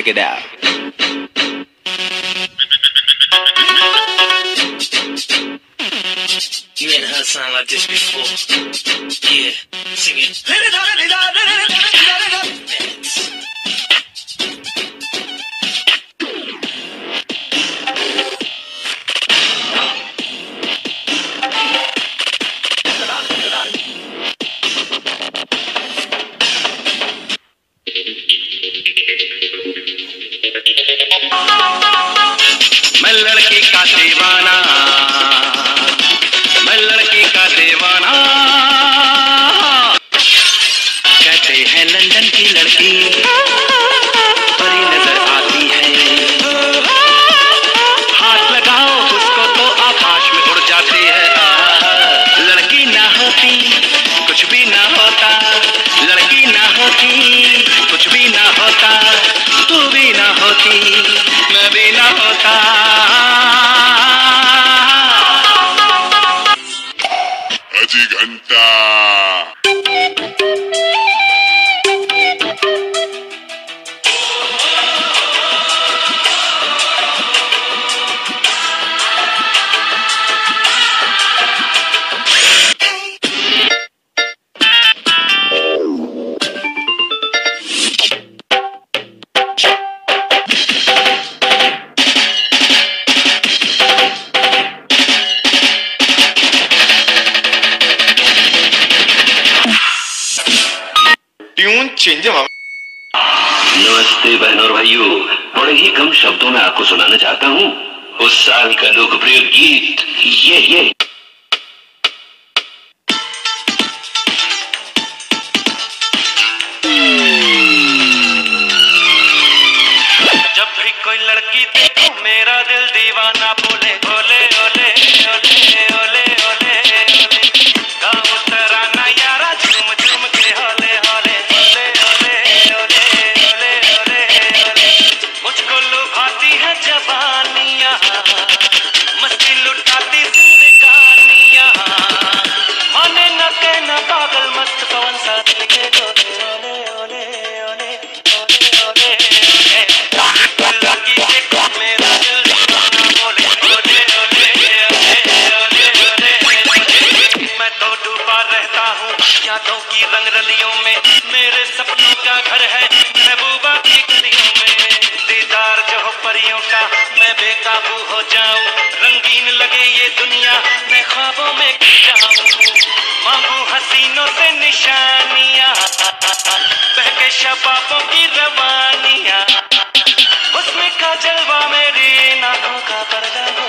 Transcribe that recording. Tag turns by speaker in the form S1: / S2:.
S1: Check it out.
S2: You ain't heard something like this before. Yeah, sing it.
S3: मैं लड़की का दीवाना, मैं लड़की का दीवाना। कहते हैं लंदन की लड़की परी नजर आती है, हाथ लगाओ उसको तो आकाश में उड़ जाती है। लड़की ना होती कुछ भी ना होता, लड़की ना होती कुछ भी ना होता, तू भी ना होती मैं भी ना होता।
S4: अजी घंटा ट्यून चेंज है।
S5: नमस्ते बहनों और भाइयों, बड़े ही कम शब्दों में आपको सुनाना चाहता हूँ उस साल का लोकप्रिय गीत ये।
S3: जब भी कोई लड़की देखो मेरा दिल दीवाना बोले ओले ओले ओले ओले ओले ओले, गाँव तराना यारा झूम झूम के होले होले ओले ओले ओले ओले ओले ओले। मुझको लुभाती है जवानियाँ, मस्ती लुटाती जिंदगानियाँ, माने न कहना पागल मस्त पवन सा दिल के डोले ओले ओले ओले ओले ओले ओले। लड़की देखो मेरा दिल दीवाना बोले ओले ओले ओले ओले ओले ओले। मैं तो डूबा रहता हूँ यादों की रंग रलियों में, मेरे सपनों का घर है महबूबा की गलियों में। दीदार जो हो परियों का मैं बेकाबू हो जाऊं, रंगीन लगे ये दुनिया मैं ख्वाबों में खो जाऊं। मांगू हसीनों से निशानियाँ, बहके शबाबों की रवानियाँ, उसमें का जलवा मेरी आंखों का पर्दा हो